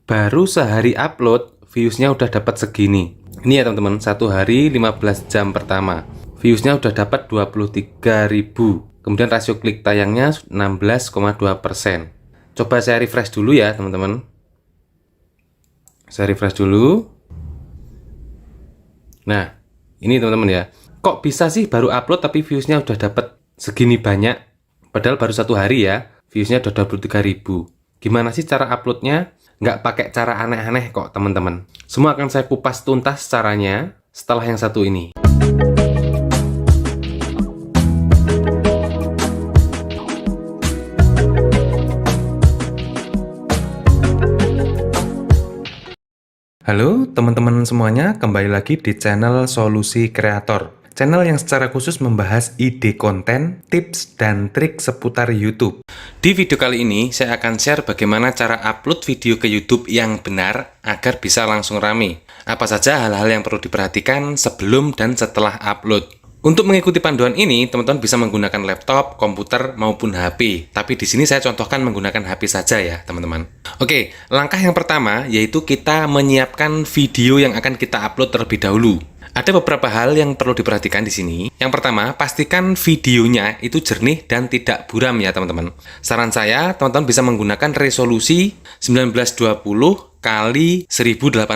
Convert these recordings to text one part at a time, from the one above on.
Baru sehari upload, viewsnya udah dapat segini. Ini ya teman-teman, 1 hari 15 jam pertama. Viewsnya udah dapat 23.000. Kemudian rasio klik tayangnya 16,2%. Coba saya refresh dulu ya teman-teman. Saya refresh dulu. Nah, ini teman-teman ya. Kok bisa sih baru upload tapi viewsnya udah dapat segini banyak? Padahal baru 1 hari ya, viewsnya udah 23.000. Gimana sih cara uploadnya? Nggak pakai cara aneh-aneh kok teman-teman. Semua akan saya kupas tuntas caranya setelah yang satu ini. Halo teman-teman semuanya, kembali lagi di channel Solusi Kreator. Channel yang secara khusus membahas ide konten, tips, dan trik seputar YouTube. Di video kali ini, saya akan share bagaimana cara upload video ke YouTube yang benar agar bisa langsung rame. Apa saja hal-hal yang perlu diperhatikan sebelum dan setelah upload. Untuk mengikuti panduan ini, teman-teman bisa menggunakan laptop, komputer, maupun HP. Tapi di sini saya contohkan menggunakan HP saja ya, teman-teman. Oke, langkah yang pertama yaitu kita menyiapkan video yang akan kita upload terlebih dahulu. Ada beberapa hal yang perlu diperhatikan di sini. Yang pertama, pastikan videonya itu jernih dan tidak buram ya, teman-teman. Saran saya, teman-teman bisa menggunakan resolusi 1920 kali 1080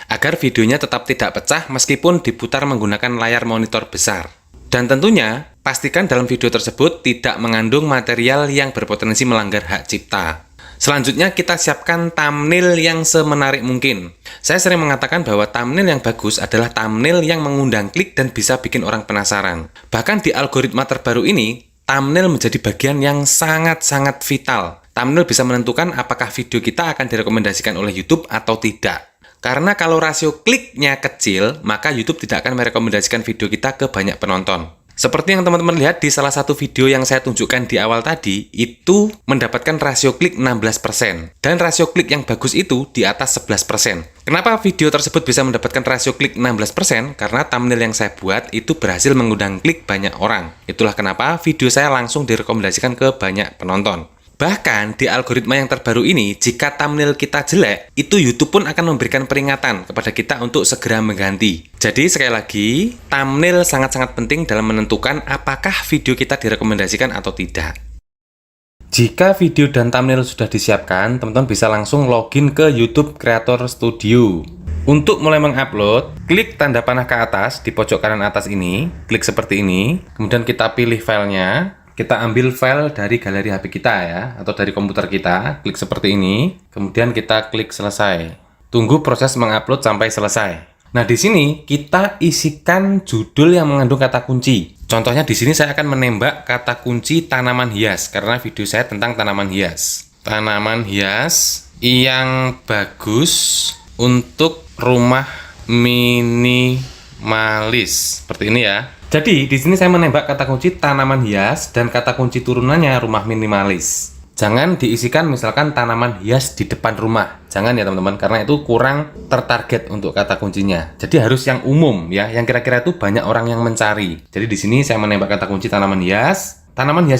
agar videonya tetap tidak pecah meskipun diputar menggunakan layar monitor besar. Dan tentunya, pastikan dalam video tersebut tidak mengandung material yang berpotensi melanggar hak cipta. Selanjutnya kita siapkan thumbnail yang semenarik mungkin. Saya sering mengatakan bahwa thumbnail yang bagus adalah thumbnail yang mengundang klik dan bisa bikin orang penasaran. Bahkan di algoritma terbaru ini, thumbnail menjadi bagian yang sangat-sangat vital. Thumbnail bisa menentukan apakah video kita akan direkomendasikan oleh YouTube atau tidak. Karena kalau rasio kliknya kecil, maka YouTube tidak akan merekomendasikan video kita ke banyak penonton. Seperti yang teman-teman lihat di salah satu video yang saya tunjukkan di awal tadi, itu mendapatkan rasio klik 16%. Dan rasio klik yang bagus itu di atas 11%. Kenapa video tersebut bisa mendapatkan rasio klik 16%? Karena thumbnail yang saya buat itu berhasil mengundang klik banyak orang. Itulah kenapa video saya langsung direkomendasikan ke banyak penonton. Bahkan di algoritma yang terbaru ini, jika thumbnail kita jelek, itu YouTube pun akan memberikan peringatan kepada kita untuk segera mengganti. Jadi sekali lagi, thumbnail sangat-sangat penting dalam menentukan apakah video kita direkomendasikan atau tidak. Jika video dan thumbnail sudah disiapkan, teman-teman bisa langsung login ke YouTube Creator Studio. Untuk mulai mengupload, klik tanda panah ke atas di pojok kanan atas ini, klik seperti ini, kemudian kita pilih filenya. Kita ambil file dari galeri HP kita ya, atau dari komputer kita, klik seperti ini, kemudian kita klik selesai. Tunggu proses mengupload sampai selesai. Nah, di sini kita isikan judul yang mengandung kata kunci. Contohnya di sini saya akan menembak kata kunci tanaman hias, karena video saya tentang tanaman hias. Tanaman hias yang bagus untuk rumah minimalis. Seperti ini ya. Jadi, di sini saya menembak kata kunci tanaman hias dan kata kunci turunannya rumah minimalis. Jangan diisikan misalkan tanaman hias di depan rumah. Jangan ya teman-teman, karena itu kurang tertarget untuk kata kuncinya. Jadi harus yang umum ya, yang kira-kira itu banyak orang yang mencari. Jadi di sini saya menembak kata kunci tanaman hias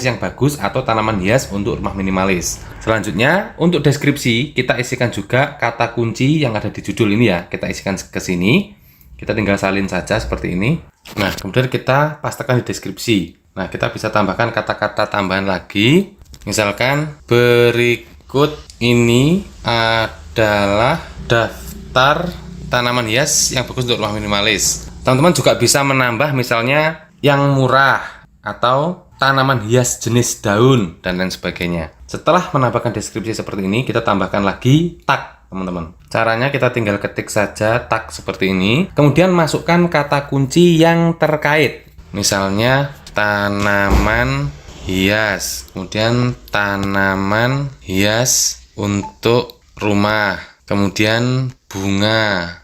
yang bagus atau tanaman hias untuk rumah minimalis. Selanjutnya, untuk deskripsi, kita isikan juga kata kunci yang ada di judul ini ya. Kita isikan ke sini. Kita tinggal salin saja seperti ini. Nah, kemudian kita pastekan di deskripsi. Nah, kita bisa tambahkan kata-kata tambahan lagi. Misalkan, berikut ini adalah daftar tanaman hias yang bagus untuk rumah minimalis. Teman-teman juga bisa menambah misalnya yang murah atau tanaman hias jenis daun dan lain sebagainya. Setelah menambahkan deskripsi seperti ini, kita tambahkan lagi tag. Teman-teman, caranya kita tinggal ketik saja tag seperti ini, kemudian masukkan kata kunci yang terkait, misalnya tanaman hias, kemudian tanaman hias untuk rumah, kemudian bunga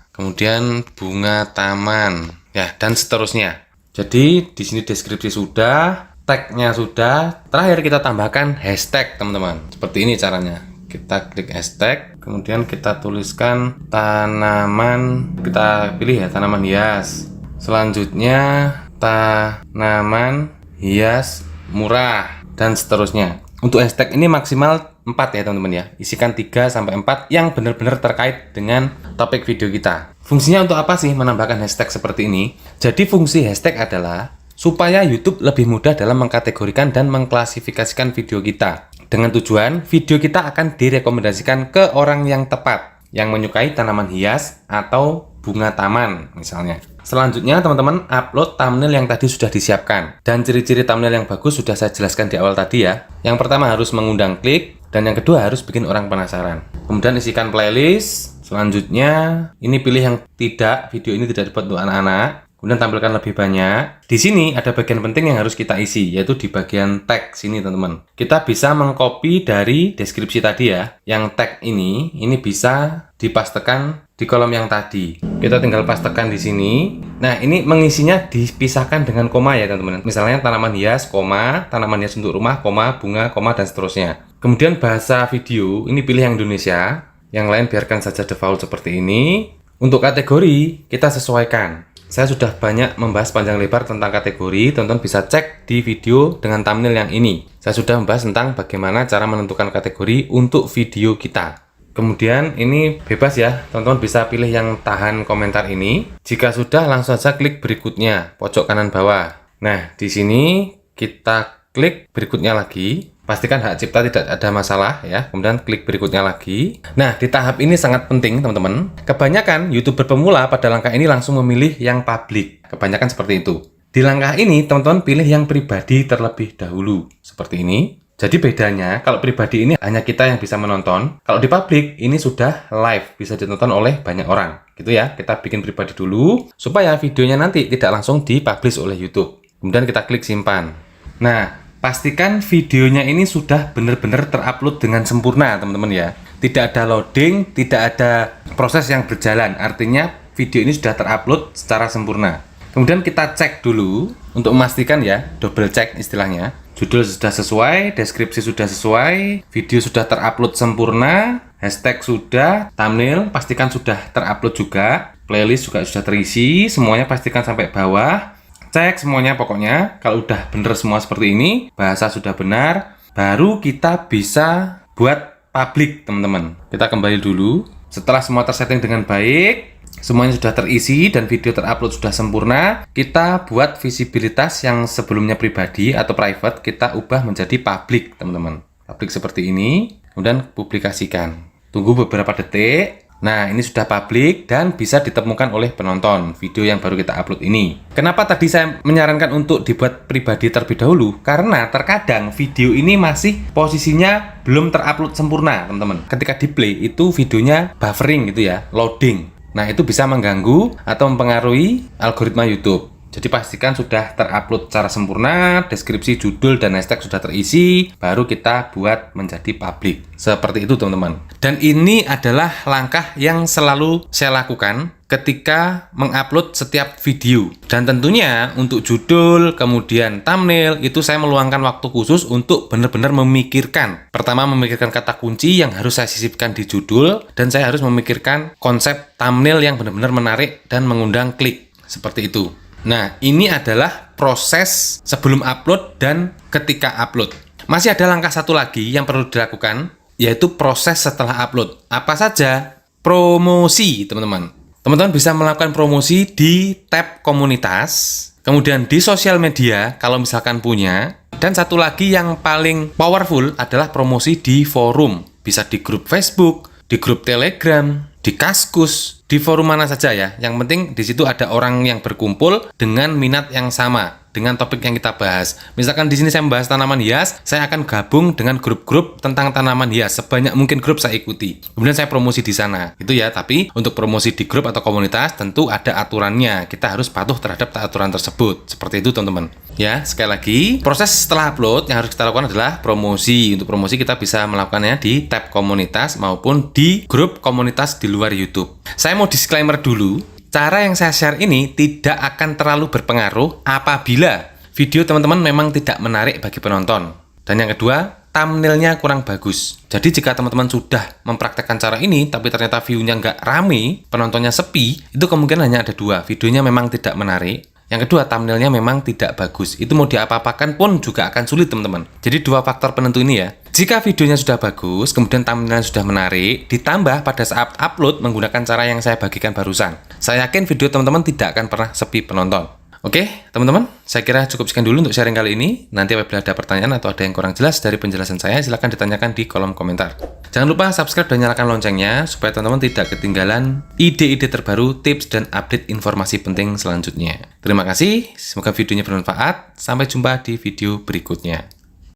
taman, ya, dan seterusnya. Jadi di sini deskripsi sudah, tagnya sudah, terakhir kita tambahkan hashtag teman-teman. Seperti ini caranya. Kita klik hashtag, kemudian kita tuliskan tanaman, kita pilih ya tanaman hias. Selanjutnya tanaman hias murah dan seterusnya. Untuk hashtag ini maksimal 4 ya teman-teman ya. Isikan 3-4 yang benar-benar terkait dengan topik video kita. Fungsinya untuk apa sih menambahkan hashtag seperti ini? Jadi fungsi hashtag adalah supaya YouTube lebih mudah dalam mengkategorikan dan mengklasifikasikan video kita. Dengan tujuan video kita akan direkomendasikan ke orang yang tepat, yang menyukai tanaman hias atau bunga taman misalnya. Selanjutnya teman-teman upload thumbnail yang tadi sudah disiapkan. Dan ciri-ciri thumbnail yang bagus sudah saya jelaskan di awal tadi ya. Yang pertama harus mengundang klik, dan yang kedua harus bikin orang penasaran. Kemudian isikan playlist. Selanjutnya ini pilih yang video ini tidak dibuat untuk anak-anak. Kemudian tampilkan lebih banyak. Di sini ada bagian penting yang harus kita isi, yaitu di bagian tag sini teman-teman. Kita bisa mengcopy dari deskripsi tadi ya. Yang tag ini bisa dipastekan di kolom yang tadi. Kita tinggal pastekan di sini. Nah, ini mengisinya dipisahkan dengan koma ya teman-teman. Misalnya tanaman hias, koma, tanaman hias untuk rumah, koma, bunga, koma, dan seterusnya. Kemudian bahasa video, ini pilih yang Indonesia. Yang lain biarkan saja default seperti ini. Untuk kategori, kita sesuaikan. Saya sudah banyak membahas panjang lebar tentang kategori, teman-teman bisa cek di video dengan thumbnail yang ini. Saya sudah membahas tentang bagaimana cara menentukan kategori untuk video kita. Kemudian ini bebas ya, teman-teman bisa pilih yang tahan komentar ini. Jika sudah, langsung saja klik berikutnya, pojok kanan bawah. Nah, di sini kita klik berikutnya lagi. Pastikan hak cipta tidak ada masalah ya. Kemudian klik berikutnya lagi. Nah, di tahap ini sangat penting teman-teman. Kebanyakan YouTuber pemula pada langkah ini langsung memilih yang publik. Kebanyakan seperti itu. Di langkah ini teman-teman pilih yang pribadi terlebih dahulu. Seperti ini. Jadi bedanya kalau pribadi ini hanya kita yang bisa menonton. Kalau di publik ini sudah live, bisa ditonton oleh banyak orang. Gitu ya. Kita bikin pribadi dulu supaya videonya nanti tidak langsung dipublish oleh YouTube. Kemudian kita klik simpan. Nah, pastikan videonya ini sudah benar-benar terupload dengan sempurna teman-teman ya. Tidak ada loading, tidak ada proses yang berjalan. Artinya video ini sudah terupload secara sempurna. Kemudian kita cek dulu untuk memastikan ya, double check istilahnya. Judul sudah sesuai, deskripsi sudah sesuai, video sudah terupload sempurna, hashtag sudah, thumbnail pastikan sudah terupload juga, playlist juga sudah terisi, semuanya pastikan sampai bawah. Cek semuanya pokoknya. Kalau udah bener semua seperti ini, bahasa sudah benar, baru kita bisa buat publik teman-teman. Kita kembali dulu. Setelah semua tersetting dengan baik, semuanya sudah terisi dan video terupload sudah sempurna, kita buat visibilitas yang sebelumnya pribadi atau private, kita ubah menjadi publik teman-teman. Publik seperti ini, kemudian publikasikan. Tunggu beberapa detik. Nah, ini sudah publik dan bisa ditemukan oleh penonton video yang baru kita upload ini. Kenapa tadi saya menyarankan untuk dibuat pribadi terlebih dahulu? Karena terkadang video ini masih posisinya belum terupload sempurna, teman-teman. Ketika di play itu videonya buffering gitu ya, loading. Nah, itu bisa mengganggu atau mempengaruhi algoritma YouTube. Jadi pastikan sudah terupload secara sempurna, deskripsi, judul, dan hashtag sudah terisi, baru kita buat menjadi publik. Seperti itu teman-teman. Dan ini adalah langkah yang selalu saya lakukan ketika mengupload setiap video. Dan tentunya untuk judul, kemudian thumbnail, itu saya meluangkan waktu khusus untuk benar-benar memikirkan. Pertama, memikirkan kata kunci yang harus saya sisipkan di judul, dan saya harus memikirkan konsep thumbnail yang benar-benar menarik dan mengundang klik. Seperti itu. Nah, ini adalah proses sebelum upload dan ketika upload. Masih ada langkah satu lagi yang perlu dilakukan, yaitu proses setelah upload. Apa saja? Promosi, teman-teman. Teman-teman bisa melakukan promosi di tab komunitas, kemudian di sosial media, kalau misalkan punya. Dan satu lagi yang paling powerful adalah promosi di forum. Bisa di grup Facebook, di grup Telegram, di Kaskus, di forum mana saja ya. Yang penting di situ ada orang yang berkumpul dengan minat yang sama dengan topik yang kita bahas. Misalkan di sini saya membahas tanaman hias, saya akan gabung dengan grup-grup tentang tanaman hias. Sebanyak mungkin grup saya ikuti. Kemudian saya promosi di sana. Itu ya, tapi untuk promosi di grup atau komunitas tentu ada aturannya. Kita harus patuh terhadap aturan tersebut. Seperti itu, teman-teman. Ya, sekali lagi, proses setelah upload yang harus kita lakukan adalah promosi. Untuk promosi kita bisa melakukannya di tab komunitas maupun di grup komunitas di luar YouTube. Saya mau disclaimer dulu. Cara yang saya share ini tidak akan terlalu berpengaruh apabila video teman-teman memang tidak menarik bagi penonton. Dan yang kedua, thumbnailnya kurang bagus. Jadi jika teman-teman sudah mempraktekkan cara ini, tapi ternyata view-nya nggak rame, penontonnya sepi, itu kemungkinan hanya ada dua. Videonya memang tidak menarik. Yang kedua, thumbnailnya memang tidak bagus. Itu mau diapa-apakan pun juga akan sulit, teman-teman. Jadi dua faktor penentu ini ya. Jika videonya sudah bagus, kemudian thumbnailnya sudah menarik, ditambah pada saat upload menggunakan cara yang saya bagikan barusan, saya yakin video teman-teman tidak akan pernah sepi penonton. Oke, teman-teman, saya kira cukup sekian dulu untuk sharing kali ini. Nanti apabila ada pertanyaan atau ada yang kurang jelas dari penjelasan saya, silahkan ditanyakan di kolom komentar. Jangan lupa subscribe dan nyalakan loncengnya, supaya teman-teman tidak ketinggalan ide-ide terbaru, tips, dan update informasi penting selanjutnya. Terima kasih, semoga videonya bermanfaat. Sampai jumpa di video berikutnya.